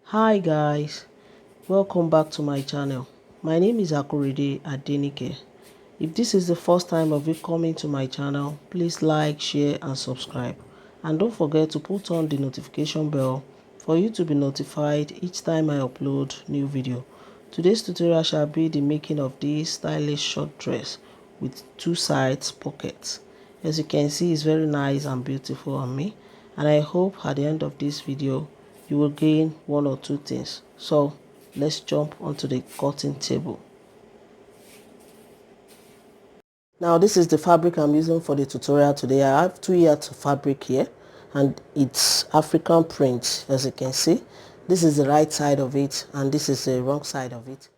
Hi guys, welcome back to my channel. My name is Akorede Adenike. If this is the first time of you coming to my channel, please like, share and subscribe. And don't forget to put on the notification bell for you to be notified each time I upload new video. Today's tutorial shall be the making of this stylish short dress with two sides pockets. As you can see, it's very nice and beautiful on me, and I hope at the end of this video you will gain one or two things. So let's jump onto the cutting table. Now this is the fabric I'm using for the tutorial today. I have 2 yards of fabric here and it's African print. As you can see, this is the right side of it and this is the wrong side of it.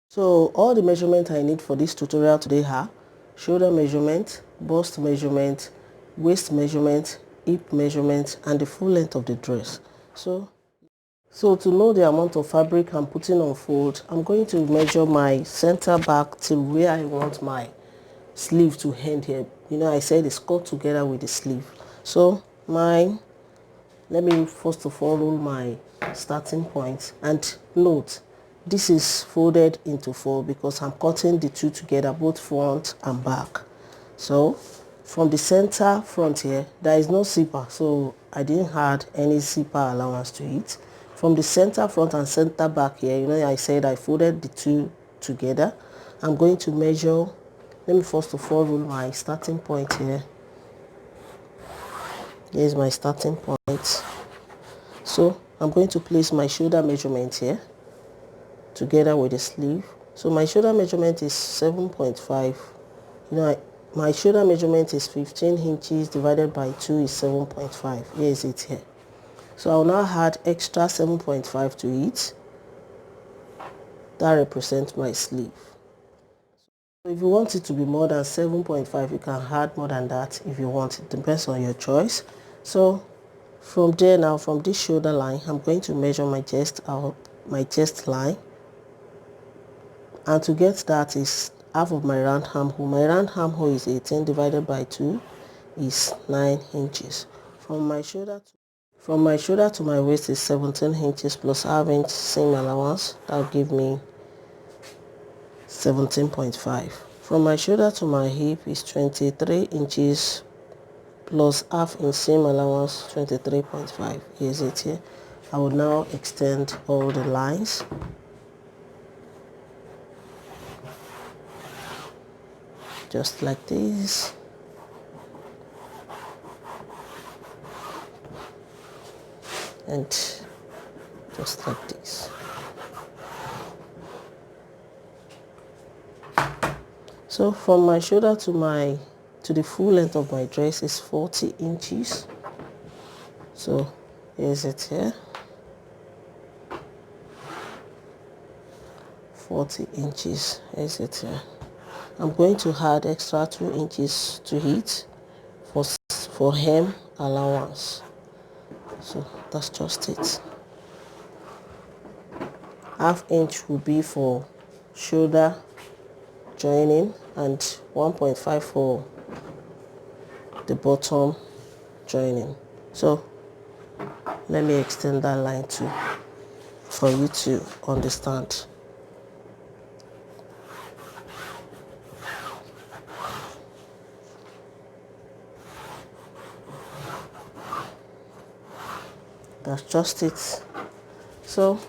So all the measurements I need for this tutorial today are shoulder measurement, bust measurement, waist measurement, hip measurement and the full length of the dress. So to know the amount of fabric I'm putting on fold, I'm going to measure my center back till where I want my sleeve to end here. You know, I said it's cut together with the sleeve. So let me first of all roll my starting point, and note this is folded into 4 because I'm cutting the two together, both front and back. So from the center front here, there is no zipper, so I didn't add any zipper allowance to it. From the center front and center back here, you know, I said I folded the two together. I'm going to measure. Let me first of all roll my starting point here. Here's my starting point. So I'm going to place my shoulder measurement here together with the sleeve. So my shoulder measurement is 7.5. You know, my shoulder measurement is 15 inches divided by 2 is 7.5. Here is it here. So I'll now add extra 7.5 to it. That represents my sleeve. If you want it to be more than 7.5, you can add more than that if you want. It depends on your choice. So from there now, from this shoulder line, I'm going to measure my chest out, my chest line. And to get that is half of my round armhole. My round armhole is 18 divided by 2 is 9 inches. From my shoulder to my waist is 17 inches plus half inch seam allowance. That will give me 17.5. From my shoulder to my hip is 23 inches plus half inch seam allowance, 23.5. Here's it here. I will now extend all the lines. Just like this. And just like this. So from my shoulder to the full length of my dress is 40 inches. So here's it here. 40 inches. Here's it here. I'm going to add extra 2 inches to it for hem allowance. So that's just it. Half inch will be for shoulder joining and 1.5 for the bottom joining. So let me extend that line too for you to understand. That's just it. So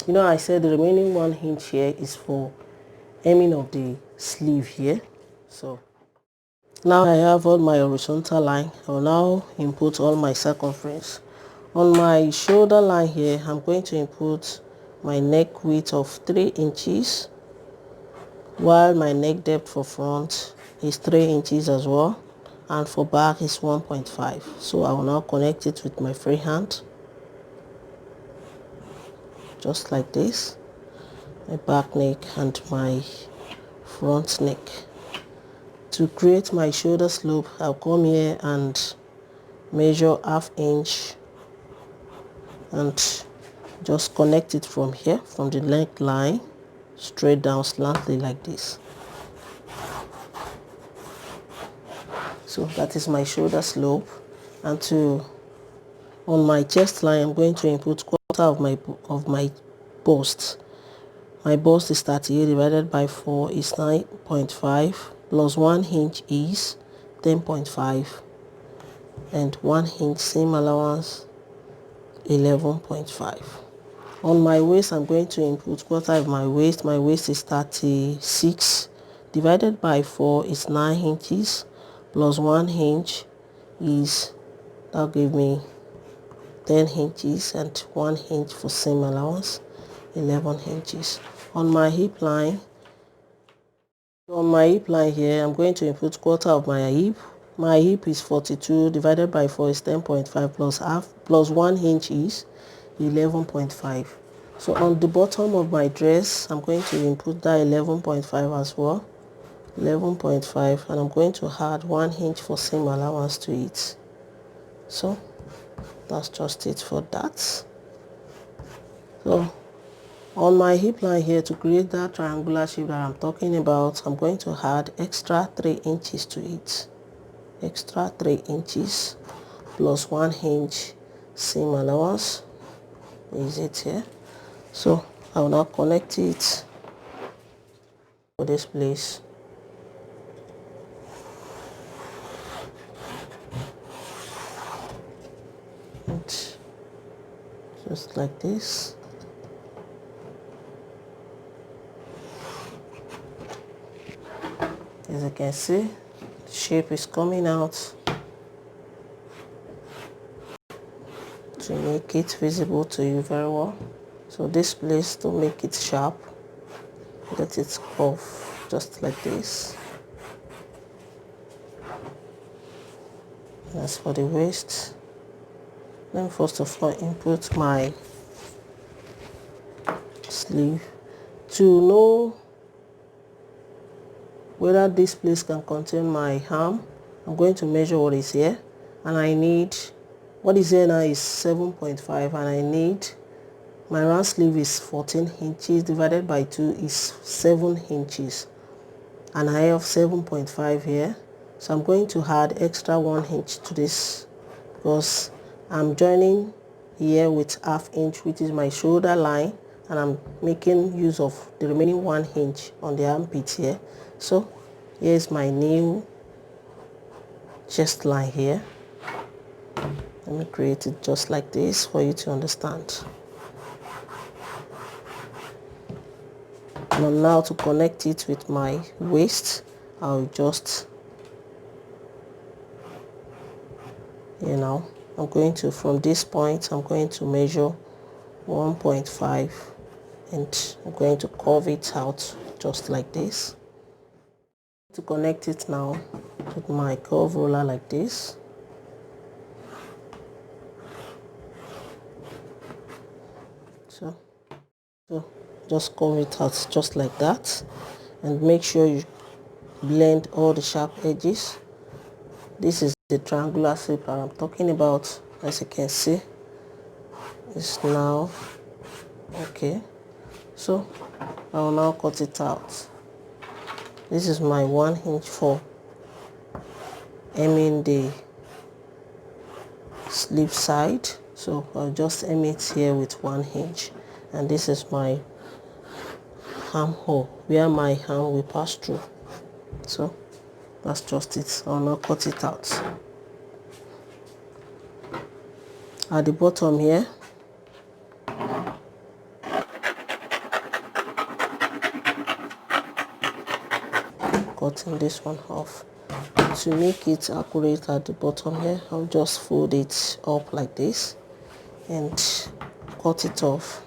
you know, I said the remaining 1 inch here is for hemming of the sleeve here. So now I have all my horizontal line. I will now input all my circumference. On my shoulder line here, I'm going to input my neck width of 3 inches, while my neck depth for front is 3 inches as well, and for back is 1.5. So I will now connect it with my free hand, just like this. My back neck and my front neck. To create my shoulder slope, I'll come here and measure half inch and just connect it from here, from the neck line straight down slantly like this. So that is my shoulder slope. And on my chest line, I'm going to input quarter of my bust. My bust is 38 divided by 4 is 9.5 plus 1 inch is 10.5 and 1 inch seam allowance 11.5. On my waist, I'm going to input quarter of my waist. My waist is 36 divided by 4 is 9 inches plus 1 inch is, that'll give me 10 inches and 1 inch for seam allowance, 11 inches. On my hip line here, I'm going to input quarter of my hip. My hip is 42 divided by 4 is 10.5 plus half plus 1 inch is 11.5. So on the bottom of my dress, I'm going to input that 11.5 as well, 11.5, and I'm going to add 1 inch for seam allowance to it. So that's just it for that. So on my hip line here, to create that triangular shape that I'm talking about, I'm going to add extra 3 inches to it. Extra 3 inches plus 1 inch seam allowance. Is it here? So I will now connect it for this place. And just like this. As you can see, the shape is coming out to make it visible to you very well. So this place, to make it sharp, let it curve just like this. As for the waist, let me first of all input my sleeve. To know whether this place can contain my arm, I'm going to measure what is here, and I need, what is here now is 7.5, and I need, my round sleeve is 14 inches divided by 2 is 7 inches, and I have 7.5 here. So I'm going to add extra 1 inch to this because I'm joining here with ½ inch, which is my shoulder line, and I'm making use of the remaining 1 inch on the armpit here. So here's my new chest line here. Let me create it just like this for you to understand. And now to connect it with my waist, I'll just, I'm going to, from this point, I'm going to measure 1.5 and I'm going to curve it out just like this. To connect it now with my curve roller like this. So just curve it out just like that, and make sure you blend all the sharp edges. This is the triangular shape that I'm talking about. As you can see, it's now okay. So I will now cut it out. This is my 1 inch for hemming the sleeve side. So I'll just hem it here with 1 inch, and this is my armhole where my arm will pass through. So that's just it. I'll now cut it out. At the bottom here, cutting this one off. To make it accurate at the bottom here, I'll just fold it up like this and cut it off.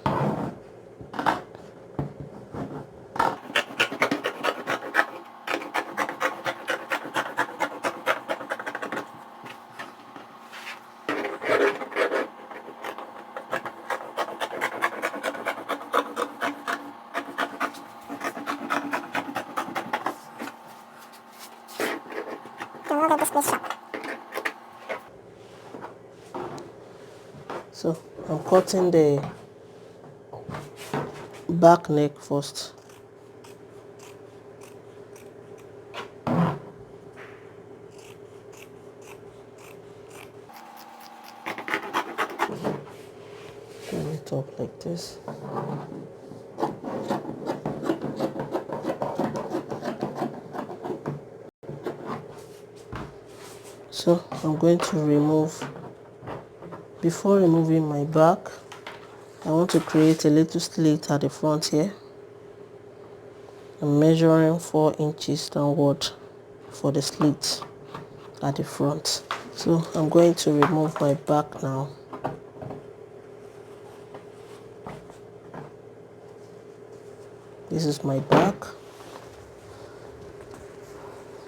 So I'm cutting the back neck first. it up like this. So I'm going to remove, before removing my back, I want to create a little slit at the front here. I'm measuring 4 inches downward for the slit at the front. So I'm going to remove my back now. This is my back.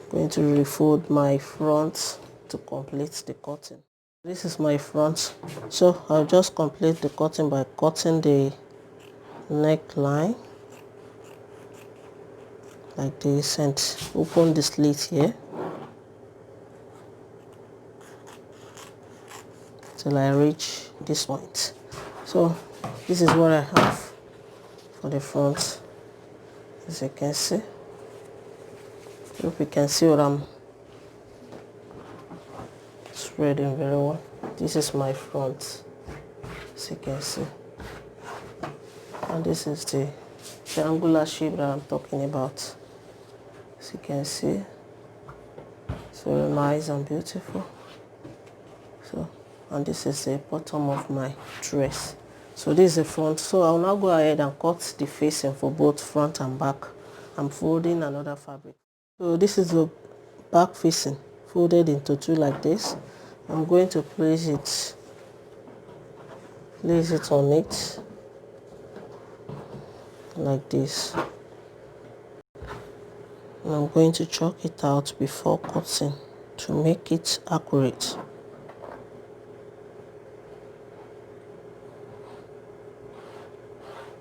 I'm going to refold my front to complete the cutting. This is my front. So I'll just complete the cutting by cutting the neckline like this and open the slit here till I reach this point. So this is what I have for the front, as you can see. Hope you can see what I'm spreading very well. This is my front, as you can see, and this is the triangular shape that I'm talking about. As you can see, it's very nice and beautiful. So, and this is the bottom of my dress. So this is the front. So I'll now go ahead and cut the facing for both front and back. I'm folding another fabric. So this is the back facing, folded into two like this. I'm going to place it on it like this. And I'm going to chalk it out before cutting to make it accurate.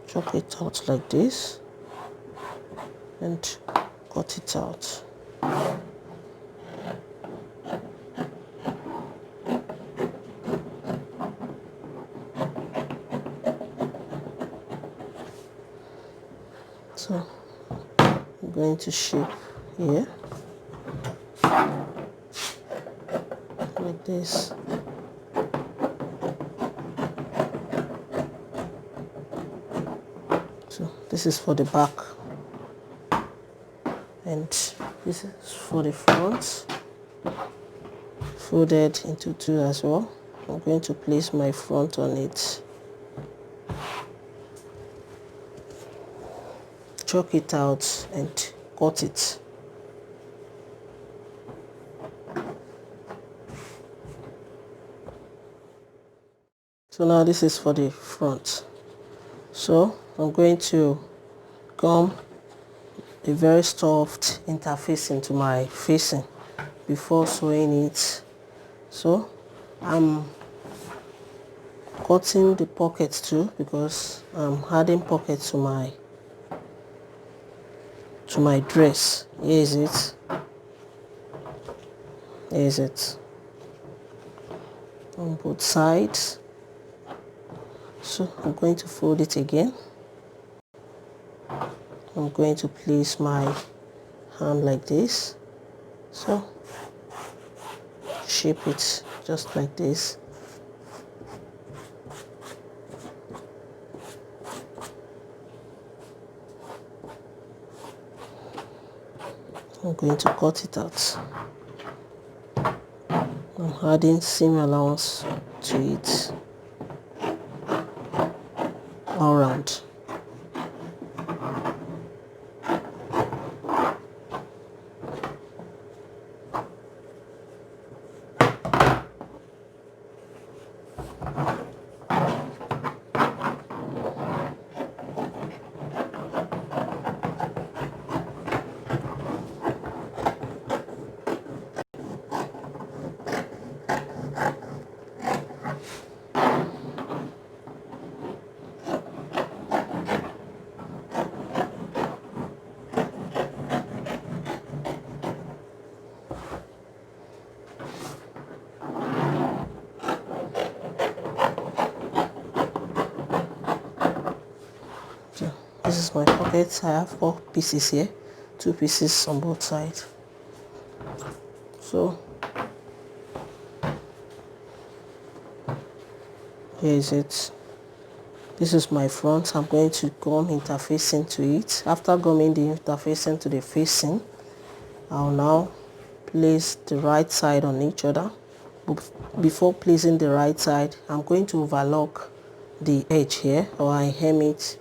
Chalk it out like this and cut it out. So I'm going to shape here like this. So this is for the back and this is for the front, folded into two as well. I'm going to place my front on it, chalk it out and cut it. So now this is for the front. So I'm going to gum a very soft interfacing to my facing before sewing it. So I'm cutting the pockets too because I'm adding pockets to my dress. Here is it. Here is it. On both sides. So I'm going to fold it again. I'm going to place my hand like this. So shape it just like this. I'm going to cut it out. I'm adding seam allowance to it all around. So this is my pocket. I have 4 pieces here, 2 pieces on both sides. So here is it. This is my front. I'm going to gum interfacing to it. After gumming the interfacing to the facing, I'll now place the right side on each other. Before placing the right side, I'm going to overlock the edge here, or I hem it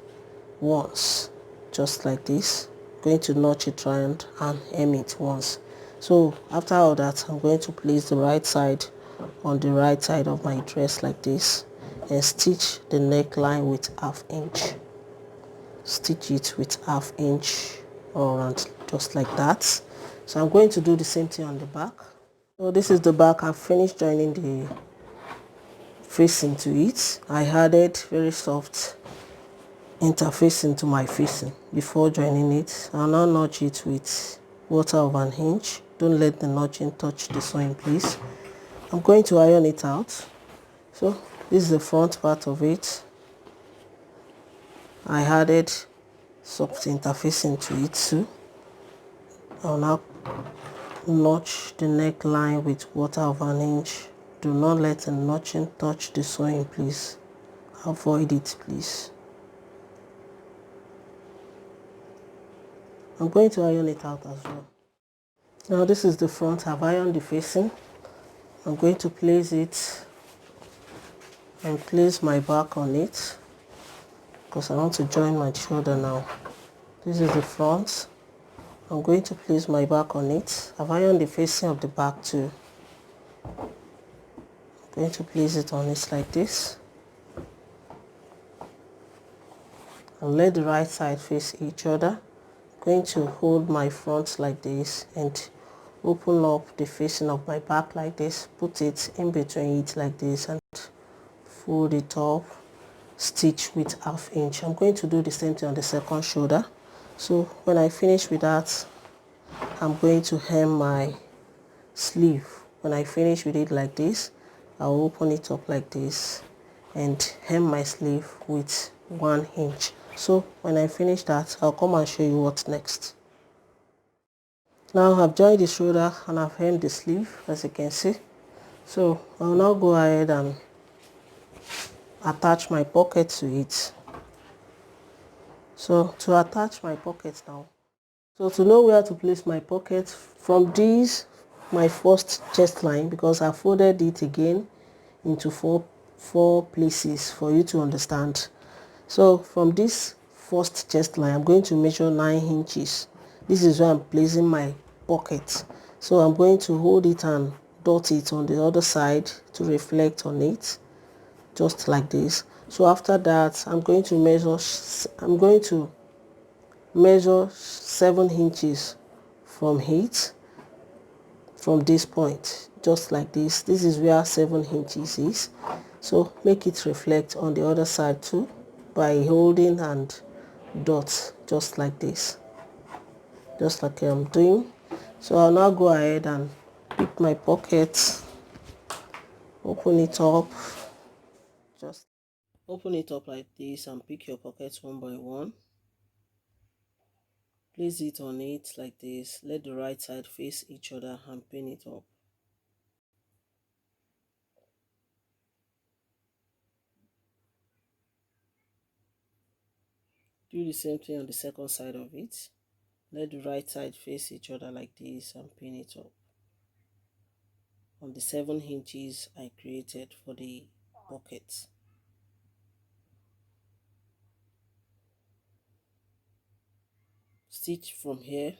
once, just like this. I'm going to notch it round and hem it once. So after all that, I'm going to place the right side on the right side of my dress like this and stitch the neckline with ½ inch. Stitch it with ½ inch around, just like that. So I'm going to do the same thing on the back. So this is the back. I've finished joining the facing to it. I added very soft interfacing to my facing before joining it. I'll now notch it with ½ inch. Don't let the notching touch the sewing, please. I'm going to iron it out. So this is the front part of it. I added soft interfacing to it too. I'll now notch the neckline with ½ inch. Do not let the notching touch the sewing, please. Avoid it, please. I'm going to iron it out as well. Now this is the front. I've ironed the facing. I'm going to place it and place my back on it because I want to join my shoulder now. This is the front. I'm going to place my back on it. I've ironed the facing of the back too. I'm going to place it on it like this. And let the right side face each other. I'm going to hold my front like this and open up the facing of my back like this. Put it in between it like this and fold it up. Stitch with ½ inch. I'm going to do the same thing on the second shoulder. So when I finish with that, I'm going to hem my sleeve. When I finish with it like this, I'll open it up like this and hem my sleeve with 1 inch. So when I finish that, I'll come and show you what's next. Now I've joined the shoulder and I've hemmed the sleeve, as you can see. So I'll now go ahead and attach my pocket to it. So to attach my pocket now, so to know where to place my pocket, from this my first chest line, because I folded it again into four places for you to understand. So from this first chest line, I'm going to measure 9 inches. This is where I'm placing my pocket. So I'm going to hold it and dot it on the other side to reflect on it, just like this. So after that, I'm going to measure 7 inches from it, from this point, just like this. This is where 7 inches is. So make it reflect on the other side too by holding and dot, just like this, just like I'm doing. So I'll now go ahead and pick my pocket, open it up, just open it up like this and pick your pockets one by one. Place it on it like this. Let the right side face each other and pin it up. Do the same thing on the second side of it. Let the right side face each other like this and pin it up on the 7 inches I created for the pocket. Stitch from here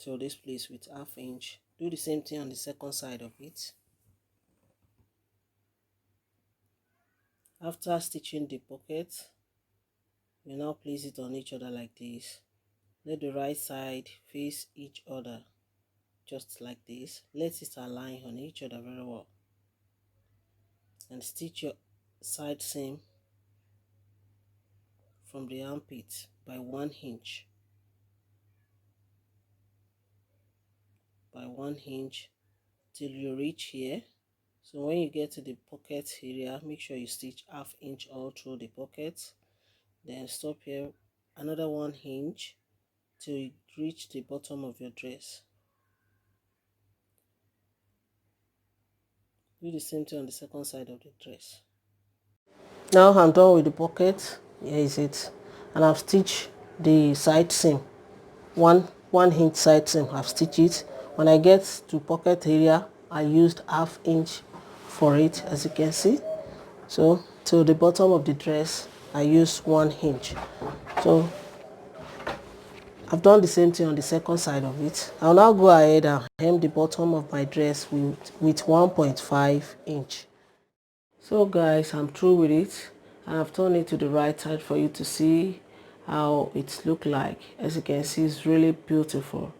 to this place with ½ inch. Do the same thing on the second side of it. After stitching the pocket, you now place it on each other like this. Let the right side face each other, just like this. Let it align on each other very well. And stitch your side seam from the armpit by 1 inch. By 1 inch till you reach here. So when you get to the pocket area, make sure you stitch ½ inch all through the pocket. Then stop here another 1 inch till you reach the bottom of your dress. Do the same thing on the second side of the dress. Now I'm done with the pocket. Here is it. And I've stitched the side seam, one inch side seam. I've stitched it. When I get to pocket area, I used 1/2 inch for it, as you can see. So to the bottom of the dress, I used 1 inch. So I've done the same thing on the second side of it. I'll now go ahead and hem the bottom of my dress with 1.5 inch. So guys, I'm through with it, and I've turned it to the right side for you to see how it looks like. As you can see, it's really beautiful.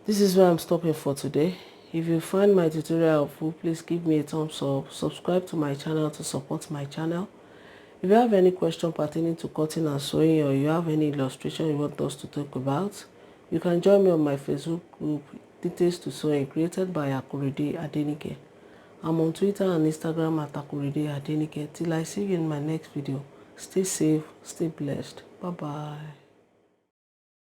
This is where I'm stopping for today. If you find my tutorial helpful, please give me a thumbs up, subscribe to my channel to support my channel. If you have any question pertaining to cutting and sewing, or you have any illustration you want us to talk about, you can join me on my Facebook group, Details to Sewing, created by Akorede Adenike. I'm on Twitter and Instagram at Akorede Adenike. Till I see you in my next video, stay safe, stay blessed. Bye bye.